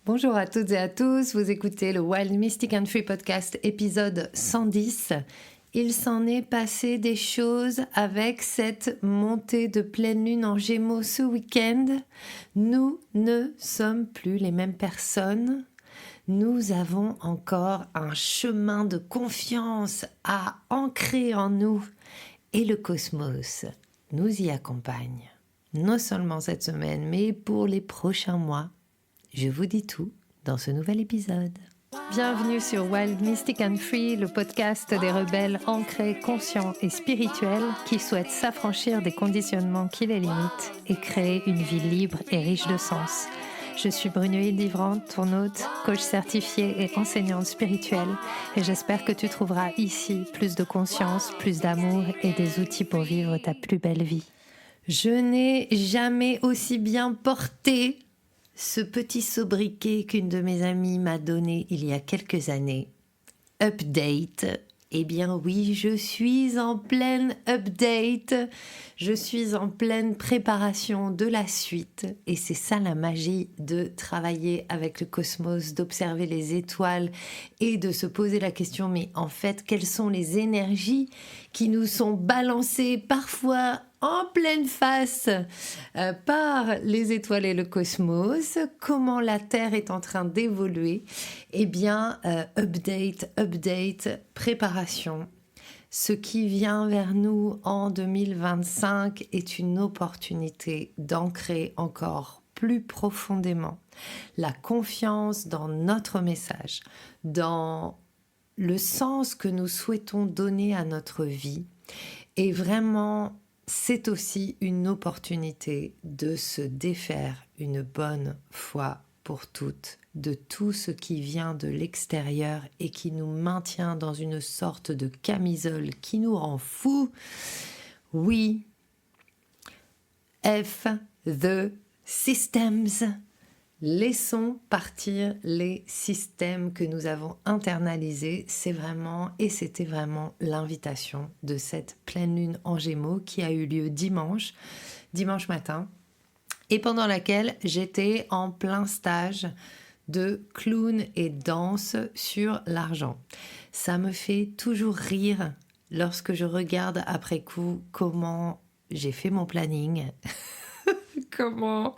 Bonjour à toutes et à tous, vous écoutez le Wild Mystic and Free Podcast épisode 110. Il s'en est passé des choses avec cette montée de pleine lune en Gémeaux ce week-end. Nous ne sommes plus les mêmes personnes. Nous avons encore un chemin de confiance à ancrer en nous et le cosmos nous y accompagne. Non seulement cette semaine, mais pour les prochains mois. Je vous dis tout dans ce nouvel épisode. Bienvenue sur Wild Mystic and Free, le podcast des rebelles ancrés, conscients et spirituels qui souhaitent s'affranchir des conditionnements qui les limitent et créer une vie libre et riche de sens. Je suis Brunoïde Livrante, ton hôte, coach certifiée et enseignante spirituelle, et j'espère que tu trouveras ici plus de conscience, plus d'amour et des outils pour vivre ta plus belle vie. Je n'ai jamais aussi bien porté ce petit sobriquet qu'une de mes amies m'a donné il y a quelques années. Update. Eh bien oui, je suis en pleine update. Je suis en pleine préparation de la suite. Et c'est ça la magie de travailler avec le cosmos, d'observer les étoiles et de se poser la question, mais en fait, quelles sont les énergies qui nous sont balancées parfois en pleine face par les étoiles et le cosmos, comment la Terre est en train d'évoluer. Eh bien, update, préparation. Ce qui vient vers nous en 2025 est une opportunité d'ancrer encore plus profondément la confiance dans notre message, dans le sens que nous souhaitons donner à notre vie. Et vraiment, c'est aussi une opportunité de se défaire une bonne fois pour toutes de tout ce qui vient de l'extérieur et qui nous maintient dans une sorte de camisole qui nous rend fous. Oui, the systems. Laissons partir les systèmes que nous avons internalisés. C'était vraiment l'invitation de cette pleine lune en Gémeaux qui a eu lieu dimanche matin, et pendant laquelle j'étais en plein stage de clown et danse sur l'argent. Ça me fait toujours rire lorsque je regarde après coup comment j'ai fait mon planning. Comment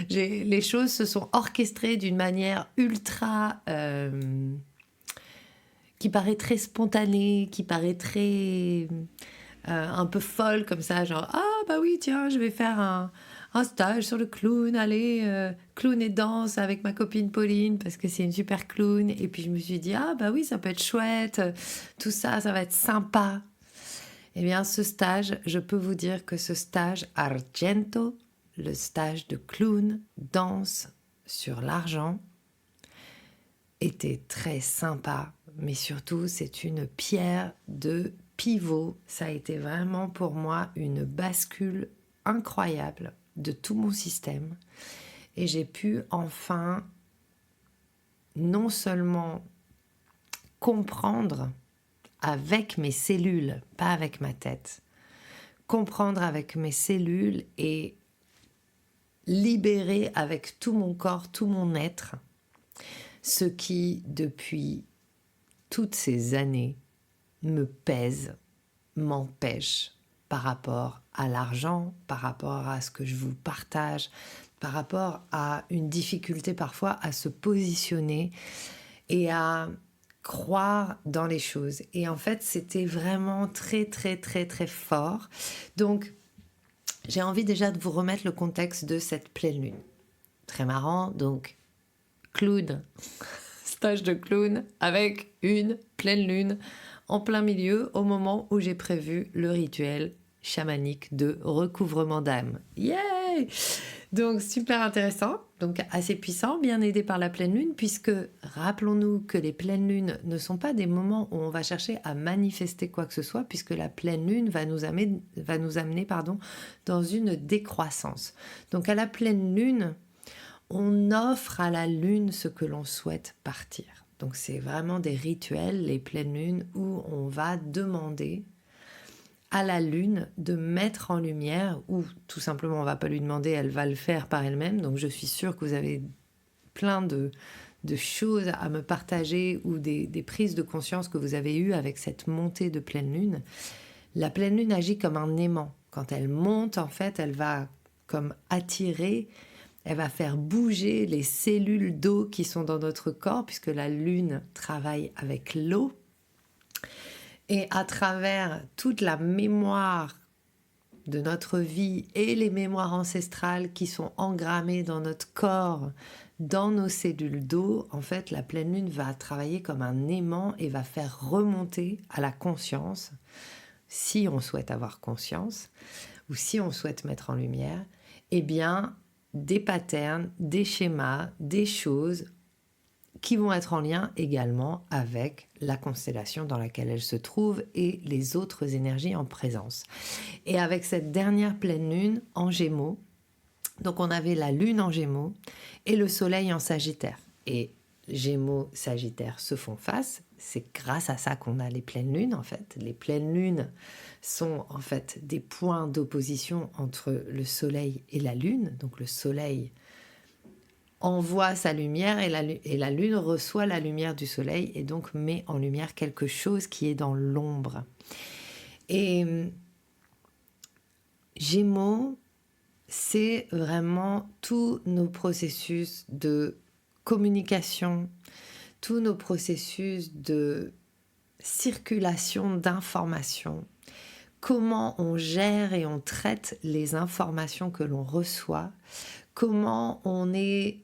les choses se sont orchestrées d'une manière ultra qui paraît très spontanée, qui paraît très un peu folle comme ça, genre ah bah oui tiens je vais faire un stage sur le clown, allez clown et danse avec ma copine Pauline parce que c'est une super clown, et puis je me suis dit ah bah oui ça peut être chouette, tout ça va être sympa. Eh bien ce stage, je peux vous dire que ce stage Argento, le stage de clown, danse sur l'argent, était très sympa, mais surtout c'est une pierre de pivot. Ça a été vraiment pour moi une bascule incroyable de tout mon système, et j'ai pu enfin non seulement comprendre avec mes cellules, pas avec ma tête, comprendre avec mes cellules et libérer avec tout mon corps, tout mon être, ce qui, depuis toutes ces années, me pèse, m'empêche par rapport à l'argent, par rapport à ce que je vous partage, par rapport à une difficulté parfois à se positionner et à croire dans les choses. Et en fait, c'était vraiment très, très, très, très fort. Donc, j'ai envie déjà de vous remettre le contexte de cette pleine lune. Très marrant, donc clown, stage de clown avec une pleine lune en plein milieu au moment où j'ai prévu le rituel chamanique de recouvrement d'âme. Yay! Donc super intéressant, donc assez puissant, bien aidé par la pleine lune, puisque rappelons-nous que les pleines lunes ne sont pas des moments où on va chercher à manifester quoi que ce soit, puisque la pleine lune va nous amener dans une décroissance. Donc à la pleine lune, on offre à la lune ce que l'on souhaite partir. Donc c'est vraiment des rituels, les pleines lunes, où on va demander à la lune de mettre en lumière, ou tout simplement on ne va pas lui demander, elle va le faire par elle-même. Donc je suis sûre que vous avez plein de choses à me partager ou des prises de conscience que vous avez eues avec cette montée de pleine lune. La pleine lune agit comme un aimant. Quand elle monte, en fait, elle va comme attirer, elle va faire bouger les cellules d'eau qui sont dans notre corps, puisque la lune travaille avec l'eau. Et à travers toute la mémoire de notre vie et les mémoires ancestrales qui sont engrammées dans notre corps, dans nos cellules d'eau, en fait, la pleine lune va travailler comme un aimant et va faire remonter à la conscience, si on souhaite avoir conscience ou si on souhaite mettre en lumière, eh bien, des patterns, des schémas, des choses qui vont être en lien également avec la constellation dans laquelle elle se trouve et les autres énergies en présence. Et avec cette dernière pleine lune en Gémeaux, donc on avait la lune en Gémeaux et le soleil en Sagittaire. Et Gémeaux, Sagittaire se font face. C'est grâce à ça qu'on a les pleines lunes, en fait. Les pleines lunes sont en fait des points d'opposition entre le soleil et la lune. Donc le soleil envoie sa lumière et la lune reçoit la lumière du soleil et donc met en lumière quelque chose qui est dans l'ombre. Et Gémeaux, c'est vraiment tous nos processus de communication, tous nos processus de circulation d'informations, comment on gère et on traite les informations que l'on reçoit, comment on est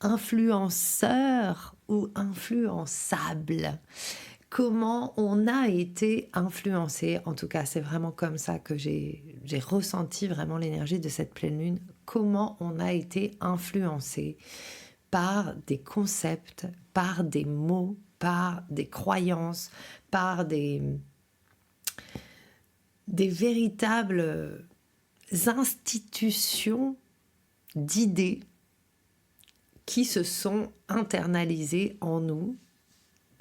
influenceur ou influençable, comment on a été influencé. En tout cas, c'est vraiment comme ça que j'ai ressenti vraiment l'énergie de cette pleine lune, comment on a été influencé par des concepts, par des mots, par des croyances, par des véritables institutions d'idées qui se sont internalisées en nous,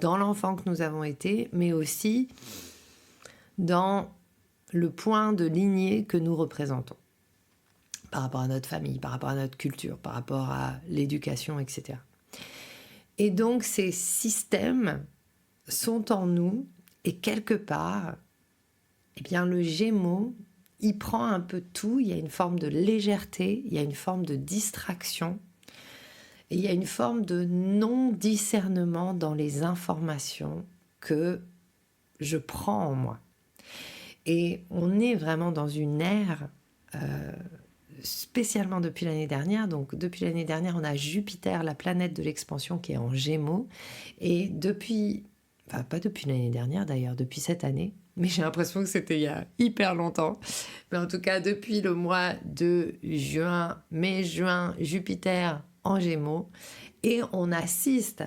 dans l'enfant que nous avons été, mais aussi dans le point de lignée que nous représentons, par rapport à notre famille, par rapport à notre culture, par rapport à l'éducation, etc. Et donc ces systèmes sont en nous, et quelque part, eh bien le Gémeaux, il prend un peu tout, il y a une forme de légèreté, il y a une forme de distraction, et il y a une forme de non-discernement dans les informations que je prends en moi. Et on est vraiment dans une ère, spécialement depuis l'année dernière. Donc depuis l'année dernière, on a Jupiter, la planète de l'expansion, qui est en Gémeaux. Et depuis, enfin pas depuis l'année dernière d'ailleurs, depuis cette année, mais j'ai l'impression que c'était il y a hyper longtemps. Mais en tout cas, depuis le mois de juin, mai-juin, Jupiter en Gémeaux, et on assiste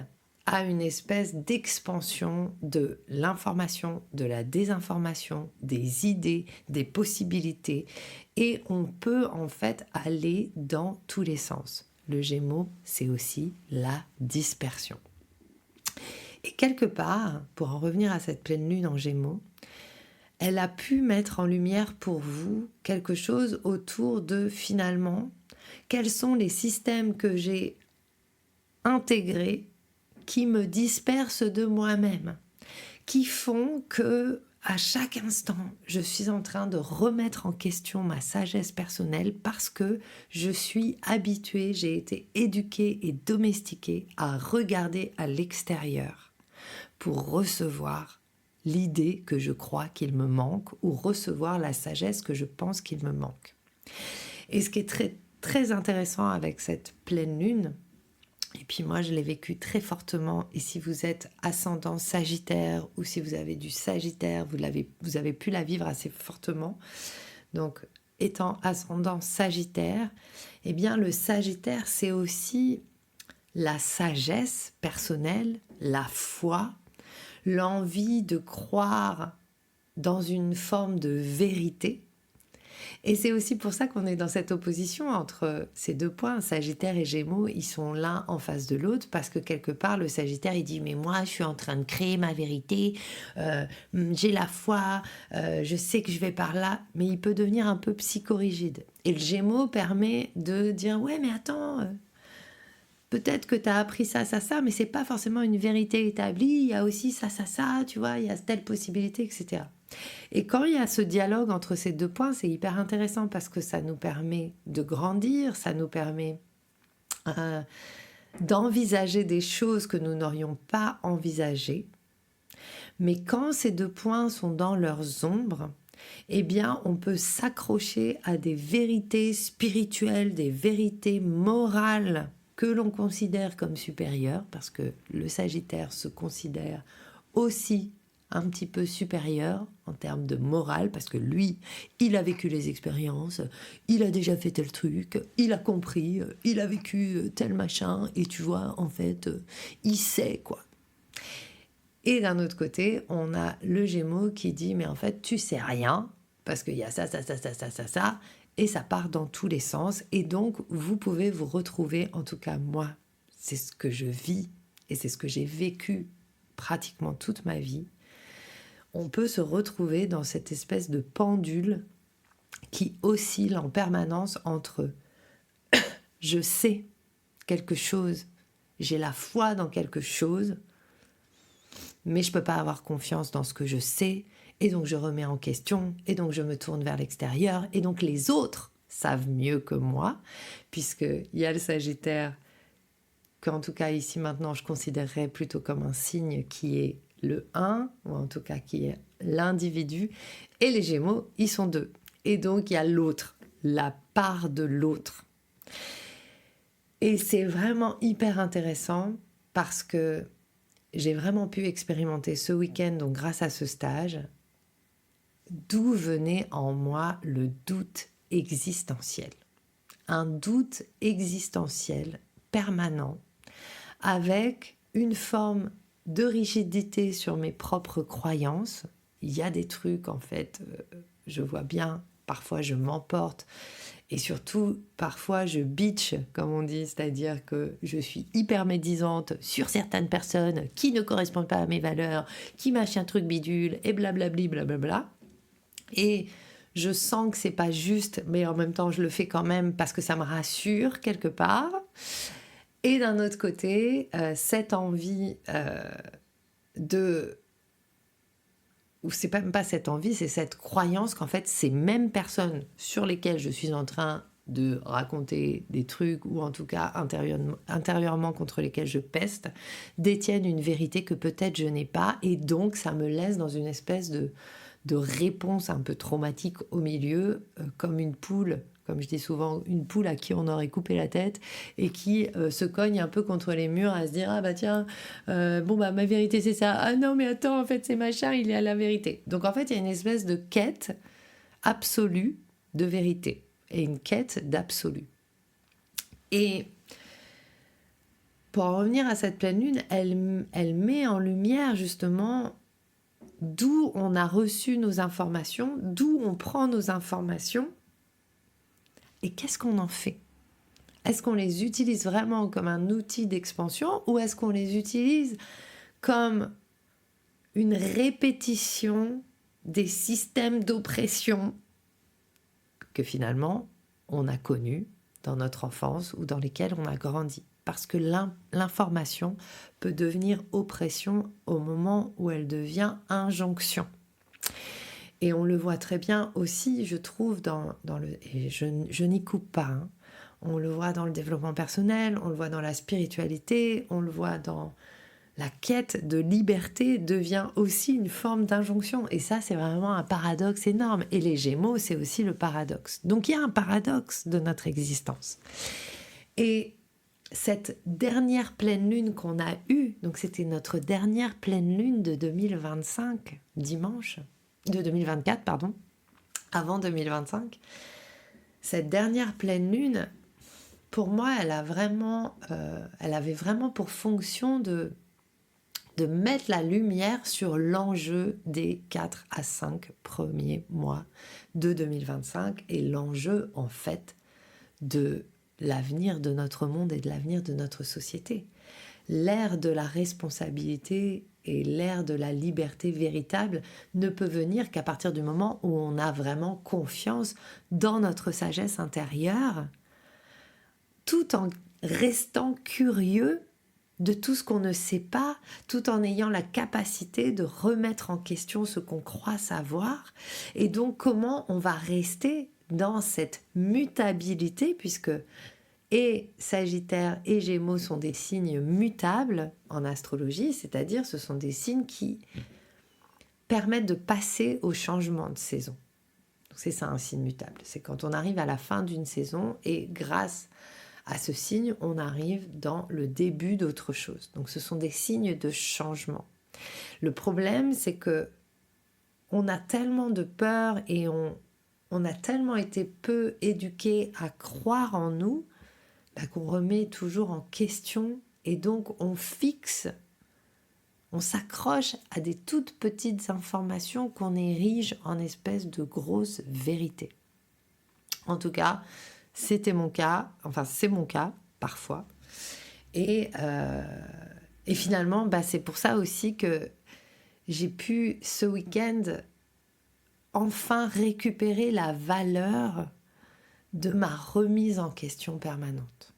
à une espèce d'expansion de l'information, de la désinformation, des idées, des possibilités, et on peut en fait aller dans tous les sens. Le Gémeaux, c'est aussi la dispersion. Et quelque part, pour en revenir à cette pleine lune en Gémeaux, elle a pu mettre en lumière pour vous quelque chose autour de, finalement, quels sont les systèmes que j'ai intégrés qui me dispersent de moi-même, qui font que à chaque instant, je suis en train de remettre en question ma sagesse personnelle parce que je suis habituée, j'ai été éduquée et domestiquée à regarder à l'extérieur pour recevoir l'idée que je crois qu'il me manque ou recevoir la sagesse que je pense qu'il me manque. Et ce qui est très, très intéressant avec cette pleine lune, et puis moi je l'ai vécu très fortement, et si vous êtes ascendant Sagittaire ou si vous avez du Sagittaire, vous avez pu la vivre assez fortement. Donc étant ascendant Sagittaire, eh bien le Sagittaire c'est aussi la sagesse personnelle, la foi, l'envie de croire dans une forme de vérité. Et c'est aussi pour ça qu'on est dans cette opposition entre ces deux points, Sagittaire et Gémeaux, ils sont l'un en face de l'autre, parce que quelque part, le Sagittaire, il dit « mais moi, je suis en train de créer ma vérité, j'ai la foi, je sais que je vais par là », mais il peut devenir un peu psychorigide. Et le Gémeaux permet de dire « ouais, mais attends, peut-être que tu as appris ça, mais c'est pas forcément une vérité établie, il y a aussi ça, tu vois, il y a telle possibilité, etc. Et quand il y a ce dialogue entre ces deux points, c'est hyper intéressant parce que ça nous permet de grandir, ça nous permet d'envisager des choses que nous n'aurions pas envisagées. Mais quand ces deux points sont dans leurs ombres, eh bien, on peut s'accrocher à des vérités spirituelles, des vérités morales que l'on considère comme supérieures, parce que le Sagittaire se considère aussi un petit peu supérieur en termes de morale, parce que lui, il a vécu les expériences, il a déjà fait tel truc, il a compris, il a vécu tel machin, et tu vois, en fait, il sait, quoi. Et d'un autre côté, on a le Gémeaux qui dit, mais en fait, tu sais rien, parce qu'il y a ça, et ça part dans tous les sens. Et donc, vous pouvez vous retrouver, en tout cas moi, c'est ce que je vis, et c'est ce que j'ai vécu pratiquement toute ma vie. On peut se retrouver dans cette espèce de pendule qui oscille en permanence entre je sais quelque chose, j'ai la foi dans quelque chose, mais je ne peux pas avoir confiance dans ce que je sais, et donc je remets en question, et donc je me tourne vers l'extérieur, et donc les autres savent mieux que moi, puisqu'il y a le Sagittaire, qu'en tout cas ici maintenant je considérerais plutôt comme un signe qui est le 1, ou en tout cas qui est l'individu, et les Gémeaux, ils sont 2. Et donc il y a l'autre, la part de l'autre. Et c'est vraiment hyper intéressant parce que j'ai vraiment pu expérimenter ce week-end, donc grâce à ce stage, d'où venait en moi le doute existentiel. Un doute existentiel permanent avec une forme de rigidité sur mes propres croyances. Il y a des trucs, en fait, je vois bien, parfois je m'emporte et surtout, parfois je bitch, comme on dit, c'est-à-dire que je suis hyper médisante sur certaines personnes qui ne correspondent pas à mes valeurs, qui machin truc bidule et blablabli, blablabla. Et je sens que c'est pas juste, mais en même temps je le fais quand même parce que ça me rassure quelque part. Et d'un autre côté, cette envie ou c'est même pas cette envie, c'est cette croyance qu'en fait, ces mêmes personnes sur lesquelles je suis en train de raconter des trucs, ou en tout cas intérieurement contre lesquels je peste, détiennent une vérité que peut-être je n'ai pas, et donc ça me laisse dans une espèce de réponse un peu traumatique au milieu, comme une poule, comme je dis souvent, une poule à qui on aurait coupé la tête et qui se cogne un peu contre les murs à se dire « Ah bah tiens, ma vérité c'est ça. Ah non mais attends, en fait c'est machin, il est à la vérité. » Donc en fait, il y a une espèce de quête absolue de vérité et une quête d'absolu. Et pour en revenir à cette pleine lune, elle met en lumière justement d'où on a reçu nos informations, d'où on prend nos informations et qu'est-ce qu'on en fait. Est-ce qu'on les utilise vraiment comme un outil d'expansion ou est-ce qu'on les utilise comme une répétition des systèmes d'oppression que finalement on a connus dans notre enfance ou dans lesquels on a grandi? Parce que l'information peut devenir oppression au moment où elle devient injonction. Et on le voit très bien aussi, je trouve, et je n'y coupe pas, hein. On le voit dans le développement personnel, on le voit dans la spiritualité, on le voit dans la quête de liberté devient aussi une forme d'injonction. Et ça, c'est vraiment un paradoxe énorme. Et les Gémeaux, c'est aussi le paradoxe. Donc il y a un paradoxe de notre existence. Et cette dernière pleine lune qu'on a eue, donc c'était notre dernière pleine lune de 2025, de 2024, pardon, avant 2025, cette dernière pleine lune, pour moi, elle avait vraiment pour fonction de mettre la lumière sur l'enjeu des 4 à 5 premiers mois de 2025 et l'enjeu, en fait, de l'avenir de notre monde et de l'avenir de notre société. L'ère de la responsabilité et l'ère de la liberté véritable ne peut venir qu'à partir du moment où on a vraiment confiance dans notre sagesse intérieure, tout en restant curieux de tout ce qu'on ne sait pas, tout en ayant la capacité de remettre en question ce qu'on croit savoir. Et donc, comment on va rester dans cette mutabilité, puisque et Sagittaire et Gémeaux sont des signes mutables en astrologie, c'est-à-dire ce sont des signes qui permettent de passer au changement de saison. Donc c'est ça un signe mutable, c'est quand on arrive à la fin d'une saison et grâce à ce signe, on arrive dans le début d'autre chose. Donc ce sont des signes de changement. Le problème, c'est que on a tellement de peur et on a tellement été peu éduqués à croire en nous qu'on remet toujours en question et donc on s'accroche à des toutes petites informations qu'on érige en espèces de grosses vérités. En tout cas, c'était mon cas, enfin c'est mon cas parfois. Et finalement, c'est pour ça aussi que j'ai pu ce week-end enfin récupérer la valeur de ma remise en question permanente,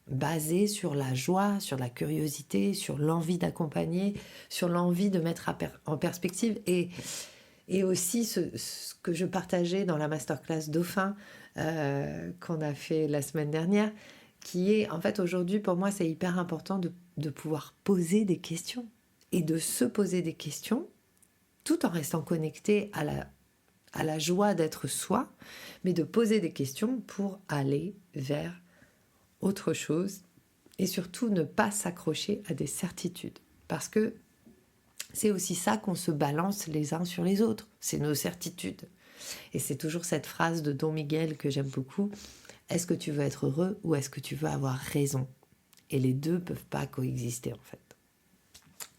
basée sur la joie, sur la curiosité, sur l'envie d'accompagner, sur l'envie de mettre en perspective et aussi ce que je partageais dans la masterclass Dauphin qu'on a fait la semaine dernière, qui est, en fait, aujourd'hui, pour moi, c'est hyper important de pouvoir poser des questions et de se poser des questions tout en restant connecté à la joie d'être soi, mais de poser des questions pour aller vers autre chose et surtout ne pas s'accrocher à des certitudes. Parce que c'est aussi ça qu'on se balance les uns sur les autres, c'est nos certitudes. Et c'est toujours cette phrase de Don Miguel que j'aime beaucoup, est-ce que tu veux être heureux ou est-ce que tu veux avoir raison? Et les deux ne peuvent pas coexister en fait.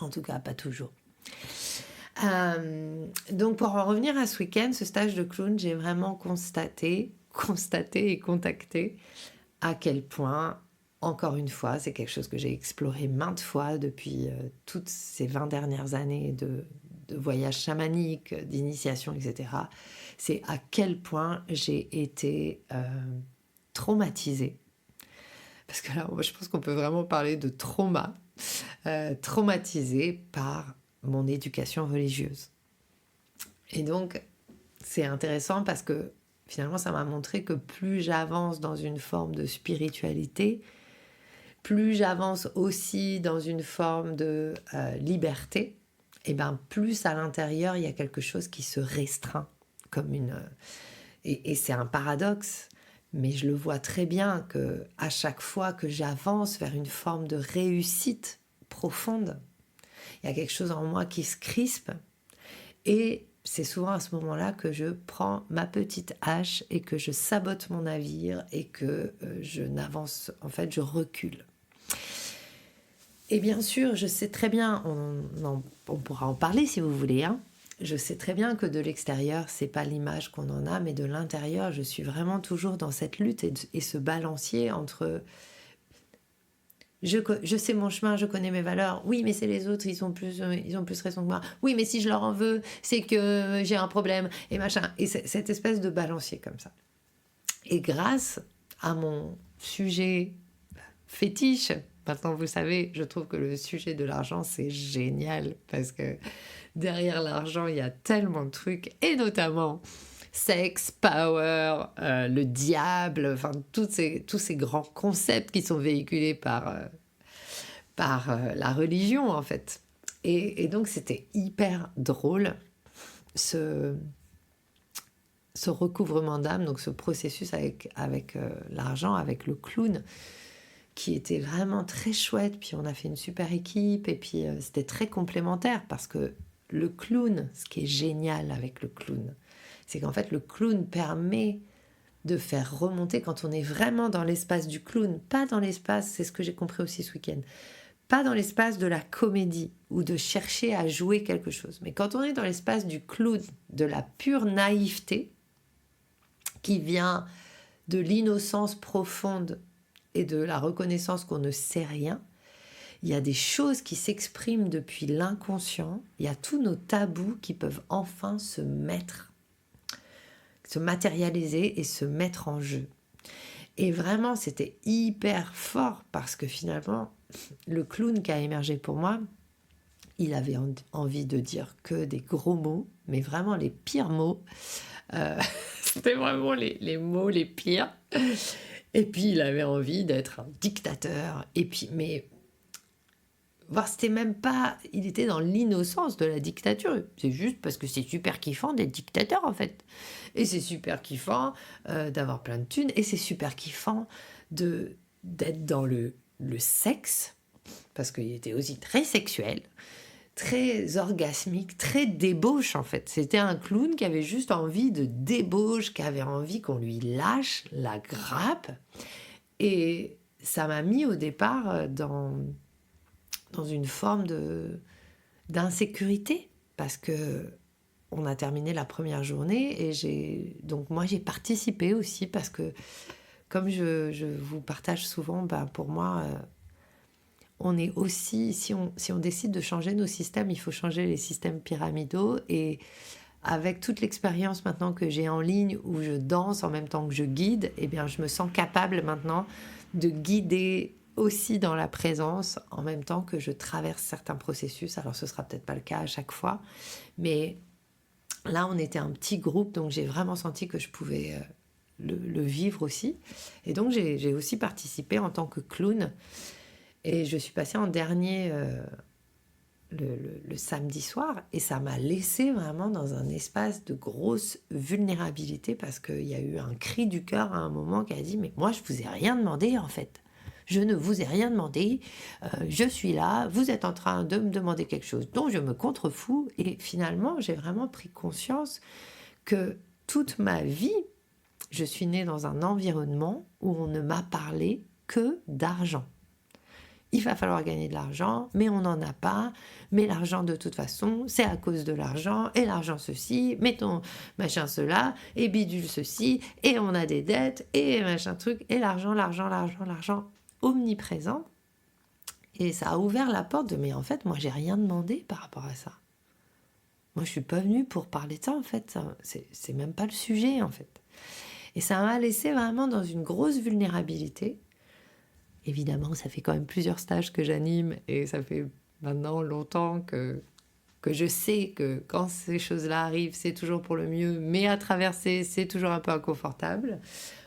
En tout cas, pas toujours. Donc pour en revenir à ce week-end, ce stage de clown, j'ai vraiment constaté et contacté à quel point, encore une fois, c'est quelque chose que j'ai exploré maintes fois depuis toutes ces 20 dernières années de voyages chamaniques, d'initiation, etc. C'est à quel point j'ai été traumatisée. Parce que là, moi, je pense qu'on peut vraiment parler de trauma. Traumatisée par mon éducation religieuse. Et donc, c'est intéressant parce que finalement, ça m'a montré que plus j'avance dans une forme de spiritualité, plus j'avance aussi dans une forme de liberté, et plus à l'intérieur, il y a quelque chose qui se restreint. Et c'est un paradoxe, mais je le vois très bien qu'à chaque fois que j'avance vers une forme de réussite profonde, il y a quelque chose en moi qui se crispe et c'est souvent à ce moment-là que je prends ma petite hache et que je sabote mon navire et que je n'avance, en fait, je recule. Et bien sûr, je sais très bien, on pourra en parler si vous voulez, hein. Je sais très bien que de l'extérieur, c'est pas l'image qu'on en a, mais de l'intérieur, je suis vraiment toujours dans cette lutte et ce balancier entre je sais mon chemin, je connais mes valeurs. Oui, mais c'est les autres, ils ont plus raison que moi. Oui, mais si je leur en veux, c'est que j'ai un problème et machin. Et c'est cette espèce de balancier comme ça. Et grâce à mon sujet fétiche, maintenant vous savez, je trouve que le sujet de l'argent, c'est génial parce que derrière l'argent, il y a tellement de trucs, et notamment sexe, power, le diable, enfin tous ces grands concepts qui sont véhiculés par la religion en fait. Et donc c'était hyper drôle ce recouvrement d'âme, donc ce processus avec l'argent, avec le clown, qui était vraiment très chouette. Puis on a fait une super équipe et puis c'était très complémentaire parce que le clown, ce qui est génial avec le clown, c'est qu'en fait le clown permet de faire remonter quand on est vraiment dans l'espace du clown, pas dans l'espace, c'est ce que j'ai compris aussi ce week-end, pas dans l'espace de la comédie ou de chercher à jouer quelque chose, mais quand on est dans l'espace du clown, de la pure naïveté qui vient de l'innocence profonde et de la reconnaissance qu'on ne sait rien, il y a des choses qui s'expriment depuis l'inconscient, il y a tous nos tabous qui peuvent enfin se matérialiser et se mettre en jeu. Et vraiment, c'était hyper fort parce que finalement, le clown qui a émergé pour moi, il avait envie de dire que des gros mots, mais vraiment les pires mots. Euh, C'était vraiment les mots les pires. Et puis, il avait envie d'être un dictateur. Et puis, mais voir, c'était même pas... Il était dans l'innocence de la dictature. C'est juste parce que c'est super kiffant d'être dictateur, en fait. Et c'est super kiffant d'avoir plein de thunes. Et c'est super kiffant d'être dans le sexe, parce qu'il était aussi très sexuel, très orgasmique, très débauche, en fait. C'était un clown qui avait juste envie de débauche, qui avait envie qu'on lui lâche la grappe. Et ça m'a mis au départ dans une forme d'insécurité, parce que on a terminé la première journée et donc moi j'ai participé aussi, parce que comme je vous partage souvent, ben pour moi on est aussi, si on décide de changer nos systèmes, il faut changer les systèmes pyramidaux. Et avec toute l'expérience maintenant que j'ai en ligne, où je danse en même temps que je guide, eh bien je me sens capable maintenant de guider aussi dans la présence en même temps que je traverse certains processus. Alors ce sera peut-être pas le cas à chaque fois, mais là on était un petit groupe, donc j'ai vraiment senti que je pouvais le vivre aussi. Et donc j'ai aussi participé en tant que clown, et je suis passée en dernier le samedi soir, et ça m'a laissé vraiment dans un espace de grosse vulnérabilité, parce qu'il y a eu un cri du cœur à un moment qui a dit « Mais moi, je vous ai rien demandé, en fait. Je ne vous ai rien demandé. Je suis là. Vous êtes en train de me demander quelque chose dont je me contrefous. » Et finalement, j'ai vraiment pris conscience que toute ma vie, je suis née dans un environnement où on ne m'a parlé que d'argent. Il va falloir gagner de l'argent, mais on n'en a pas. Mais l'argent, de toute façon, c'est à cause de l'argent. Et l'argent ceci, mettons machin cela, et bidule ceci, et on a des dettes, et machin truc. Et l'argent omniprésent. Et ça a ouvert la porte de, mais en fait, moi, j'ai rien demandé par rapport à ça. Moi, je suis pas venue pour parler de ça, en fait. C'est même pas le sujet, en fait. Et ça m'a laissé vraiment dans une grosse vulnérabilité. Évidemment, ça fait quand même plusieurs stages que j'anime, et ça fait maintenant longtemps que je sais que quand ces choses-là arrivent, c'est toujours pour le mieux, mais à traverser, c'est toujours un peu inconfortable.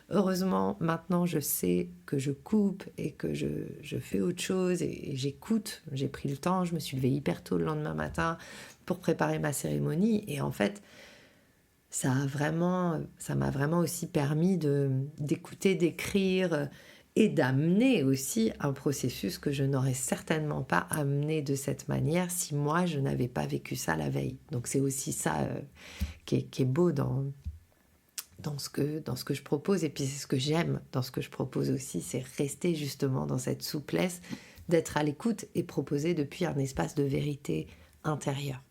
Heureusement, maintenant, je sais que je coupe et que je fais autre chose, et j'écoute. J'ai pris le temps, je me suis levée hyper tôt le lendemain matin pour préparer ma cérémonie, et en fait, ça m'a vraiment aussi permis d'écouter, d'écrire, et d'amener aussi un processus que je n'aurais certainement pas amené de cette manière si moi je n'avais pas vécu ça la veille. Donc c'est aussi ça qui est beau dans ce que je propose, et puis c'est ce que j'aime dans ce que je propose aussi, c'est rester justement dans cette souplesse, d'être à l'écoute et proposer depuis un espace de vérité intérieure.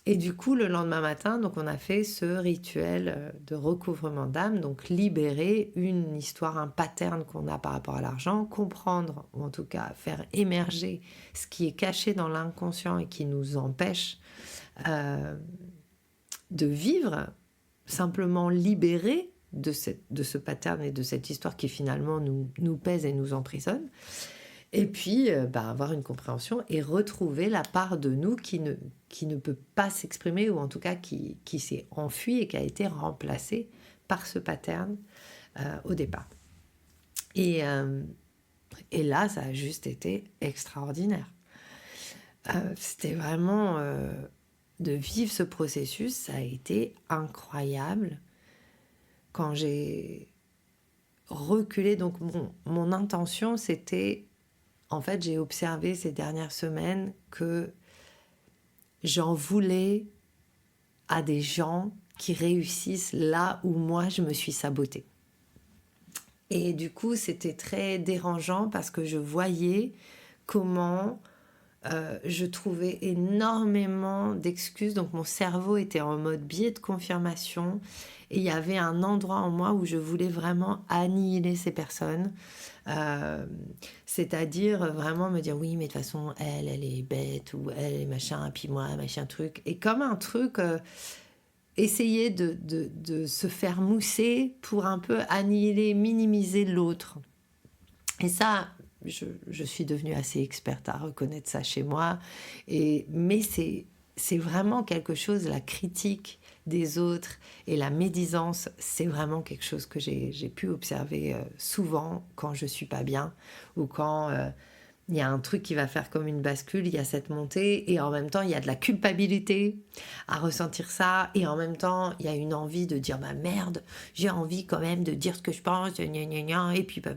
Et du coup, le lendemain matin, donc on a fait ce rituel de recouvrement d'âme, donc libérer une histoire, un pattern qu'on a par rapport à l'argent, comprendre, ou en tout cas faire émerger ce qui est caché dans l'inconscient et qui nous empêche de vivre, simplement libérer de ce pattern et de cette histoire qui finalement nous pèse et nous emprisonne. Et puis, avoir une compréhension et retrouver la part de nous qui ne peut pas s'exprimer, ou en tout cas qui s'est enfuie et qui a été remplacée par ce pattern au départ. Et là, ça a juste été extraordinaire. C'était vraiment... de vivre ce processus, ça a été incroyable. Quand j'ai reculé, donc mon intention, c'était... En fait, j'ai observé ces dernières semaines que j'en voulais à des gens qui réussissent là où moi, je me suis sabotée. Et du coup, c'était très dérangeant, parce que je voyais comment je trouvais énormément d'excuses. Donc, mon cerveau était en mode biais de confirmation. Et il y avait un endroit en moi où je voulais vraiment annihiler ces personnes. C'est-à-dire vraiment me dire oui, mais de toute façon elle est bête, ou elle est machin, puis moi machin truc, et comme un truc essayer de se faire mousser pour un peu annihiler, minimiser l'autre. Et ça, je suis devenue assez experte à reconnaître ça chez moi. Mais c'est vraiment quelque chose, la critique des autres et la médisance, c'est vraiment quelque chose que j'ai pu observer souvent quand je suis pas bien ou quand il y a un truc qui va faire comme une bascule, il y a cette montée et en même temps il y a de la culpabilité à ressentir ça et en même temps il y a une envie de dire bah merde, j'ai envie quand même de dire ce que je pense, gna gna gna, et puis bah.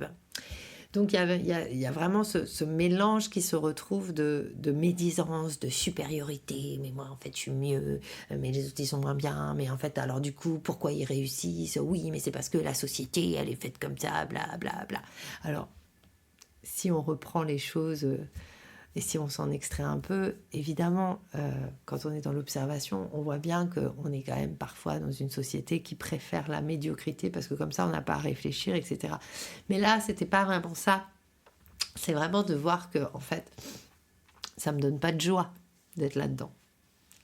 Donc il y a vraiment ce mélange qui se retrouve de médisance, de supériorité. Mais moi en fait je suis mieux, mais les autres ils sont moins bien. Mais en fait alors du coup pourquoi ils réussissent? Oui mais c'est parce que la société elle est faite comme ça, bla bla bla. Alors si on reprend les choses et si on s'en extrait un peu, évidemment, quand on est dans l'observation, on voit bien qu'on est quand même parfois dans une société qui préfère la médiocrité parce que comme ça, on n'a pas à réfléchir, etc. Mais là, c'était pas vraiment ça. C'est vraiment de voir que, en fait, ça me donne pas de joie d'être là-dedans.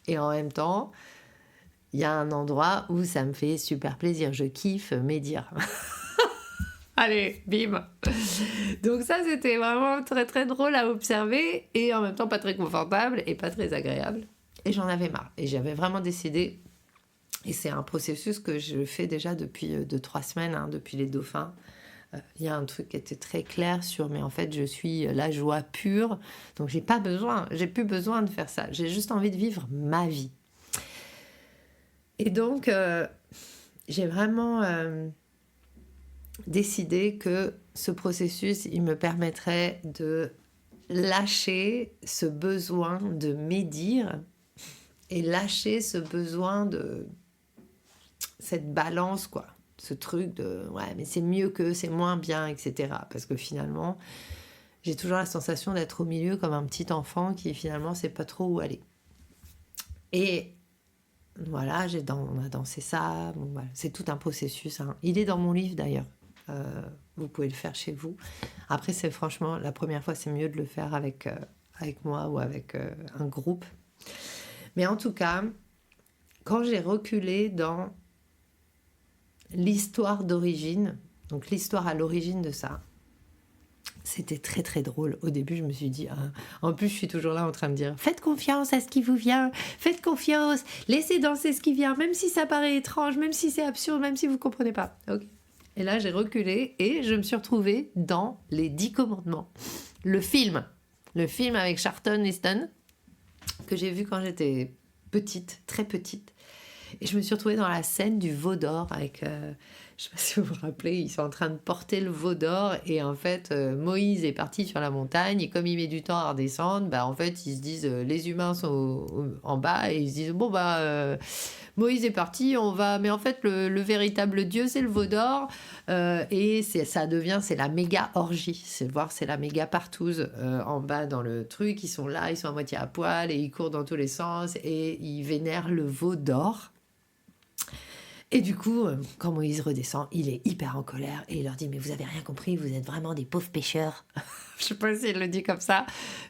Et en même temps, il y a un endroit où ça me fait super plaisir. Je kiffe médire. Allez, bim. Donc ça, c'était vraiment très très drôle à observer et en même temps pas très confortable et pas très agréable. Et j'en avais marre. Et j'avais vraiment décidé, et c'est un processus que je fais déjà depuis 2-3 semaines, hein, depuis les dauphins. Il y a un truc qui était très clair sur, mais en fait, je suis la joie pure. Donc j'ai plus besoin de faire ça. J'ai juste envie de vivre ma vie. Et donc, j'ai vraiment... décider que ce processus, il me permettrait de lâcher ce besoin de médire et lâcher ce besoin de cette balance, quoi. Ce truc de ouais, mais c'est mieux que, c'est moins bien, etc. Parce que finalement, j'ai toujours la sensation d'être au milieu comme un petit enfant qui finalement sait pas trop où aller. Et voilà, on a dansé ça. Bon, voilà, c'est tout un processus. Hein. Il est dans mon livre d'ailleurs. Vous pouvez le faire chez vous. Après, c'est franchement, la première fois, c'est mieux de le faire avec moi ou avec un groupe. Mais en tout cas, quand j'ai reculé dans l'histoire d'origine, donc l'histoire à l'origine de ça, c'était très très drôle. Au début, je me suis dit, en plus, je suis toujours là en train de dire, faites confiance à ce qui vous vient, faites confiance, laissez danser ce qui vient, même si ça paraît étrange, même si c'est absurde, même si vous ne comprenez pas. Ok. Et là, j'ai reculé et je me suis retrouvée dans Les 10 commandements. Le film avec Charlton Heston, que j'ai vu quand j'étais petite, très petite. Et je me suis retrouvée dans la scène du veau d'or avec... je ne sais pas si vous vous rappelez, ils sont en train de porter le veau d'or et en fait, Moïse est parti sur la montagne et comme il met du temps à redescendre, bah, en fait, ils se disent, les humains sont en bas et ils se disent, bon, bah... Moïse est parti, on va... Mais en fait, le véritable Dieu, c'est le veau d'or. Et c'est la méga orgie. C'est la méga partouze en bas dans le truc. Ils sont là, ils sont à moitié à poil et ils courent dans tous les sens et ils vénèrent le veau d'or. Et du coup, quand Moïse redescend, il est hyper en colère et il leur dit « Mais vous avez rien compris, vous êtes vraiment des pauvres pécheurs. » Je sais pas s'il le dit comme ça,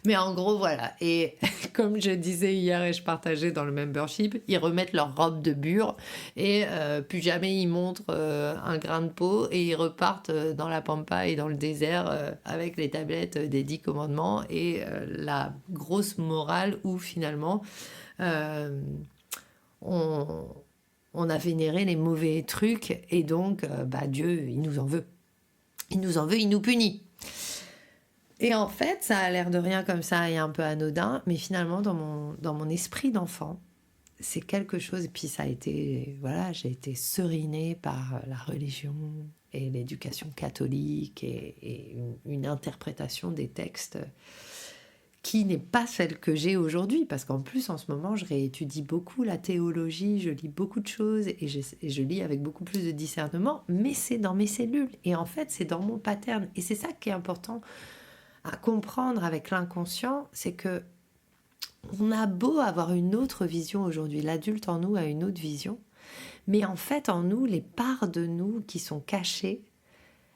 mais en gros, voilà. Et comme je disais hier et je partageais dans le membership, ils remettent leur robe de bure et plus jamais ils montrent un grain de peau et ils repartent dans la pampa et dans le désert avec les tablettes des 10 commandements et la grosse morale où finalement on a vénéré les mauvais trucs et donc Dieu, il nous en veut. Il nous en veut, il nous punit. Et en fait, ça a l'air de rien comme ça et un peu anodin, mais finalement, dans mon esprit d'enfant, c'est quelque chose, et puis ça a été, voilà, j'ai été serinée par la religion et l'éducation catholique et une interprétation des textes qui n'est pas celle que j'ai aujourd'hui, parce qu'en plus, en ce moment, je réétudie beaucoup la théologie, je lis beaucoup de choses, et je lis avec beaucoup plus de discernement, mais c'est dans mes cellules, et en fait, c'est dans mon pattern, et c'est ça qui est important à comprendre avec l'inconscient, c'est que on a beau avoir une autre vision aujourd'hui, l'adulte en nous a une autre vision, mais en fait, en nous, les parts de nous qui sont cachées,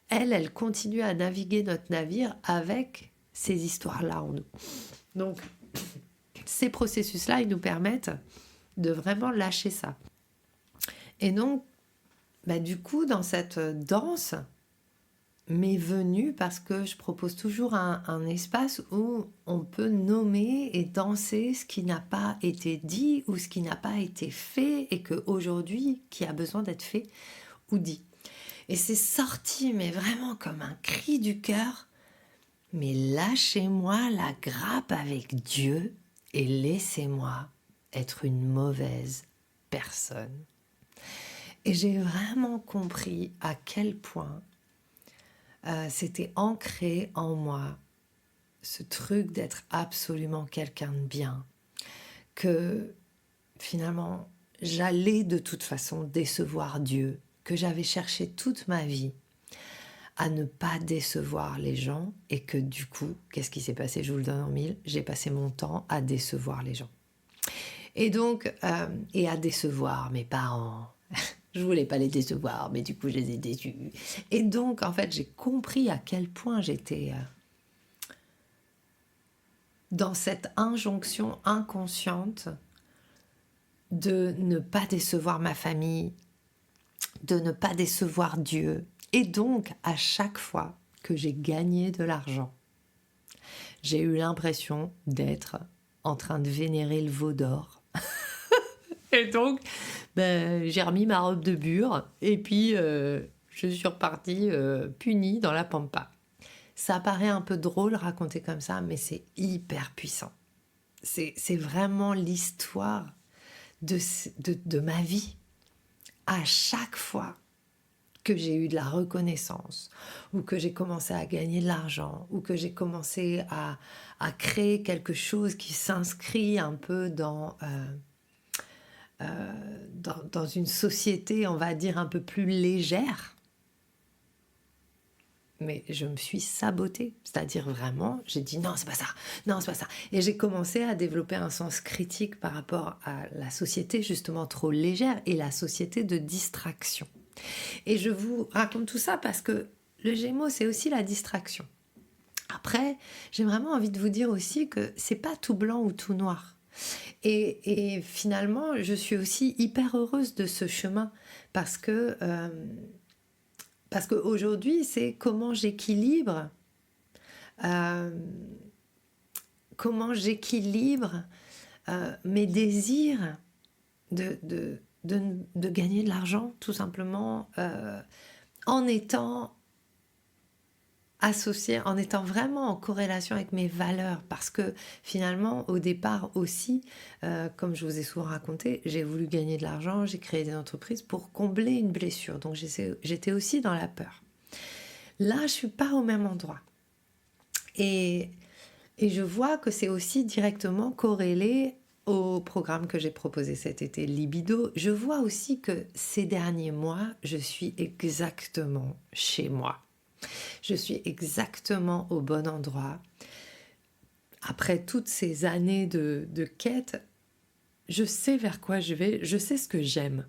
elles continuent à naviguer notre navire avec ces histoires-là en nous. Donc, ces processus-là, ils nous permettent de vraiment lâcher ça. Et donc, du coup, dans cette danse, m'est venue parce que je propose toujours un espace où on peut nommer et danser ce qui n'a pas été dit ou ce qui n'a pas été fait et qu'aujourd'hui, qui a besoin d'être fait ou dit. Et c'est sorti, mais vraiment comme un cri du cœur. Mais lâchez-moi la grappe avec Dieu et laissez-moi être une mauvaise personne. Et j'ai vraiment compris à quel point c'était ancré en moi, ce truc d'être absolument quelqu'un de bien, que finalement j'allais de toute façon décevoir Dieu, que j'avais cherché toute ma vie à ne pas décevoir les gens et que du coup, qu'est-ce qui s'est passé? Je vous le donne en mille, j'ai passé mon temps à décevoir les gens. Et donc, et à décevoir mes parents. Je voulais pas les décevoir, mais du coup, je les ai déçus. Et donc, en fait, j'ai compris à quel point j'étais dans cette injonction inconsciente de ne pas décevoir ma famille, de ne pas décevoir Dieu. Et donc, à chaque fois que j'ai gagné de l'argent, j'ai eu l'impression d'être en train de vénérer le veau d'or. Et donc, j'ai remis ma robe de bure et puis je suis repartie punie dans la pampa. Ça paraît un peu drôle raconté comme ça, mais c'est hyper puissant. C'est vraiment l'histoire de ma vie. À chaque fois que j'ai eu de la reconnaissance, ou que j'ai commencé à gagner de l'argent, ou que j'ai commencé à créer quelque chose qui s'inscrit un peu dans une société, on va dire, un peu plus légère, mais je me suis sabotée. C'est-à-dire vraiment, j'ai dit non, c'est pas ça, non, c'est pas ça. Et j'ai commencé à développer un sens critique par rapport à la société justement trop légère et la société de distraction. Et je vous raconte tout ça parce que le Gémeaux, c'est aussi la distraction. Après, j'ai vraiment envie de vous dire aussi que c'est pas tout blanc ou tout noir. Et finalement, je suis aussi hyper heureuse de ce chemin parce qu'aujourd'hui, c'est comment j'équilibre mes désirs de gagner de l'argent, tout simplement, en étant associé, en étant vraiment en corrélation avec mes valeurs, parce que finalement, au départ aussi, comme je vous ai souvent raconté, j'ai voulu gagner de l'argent, j'ai créé des entreprises pour combler une blessure, donc j'étais aussi dans la peur. Là, je suis pas au même endroit. Et je vois que c'est aussi directement corrélé au programme que j'ai proposé cet été, Libido. Je vois aussi que ces derniers mois, je suis exactement chez moi. Je suis exactement au bon endroit. Après toutes ces années de quête, je sais vers quoi je vais, je sais ce que j'aime.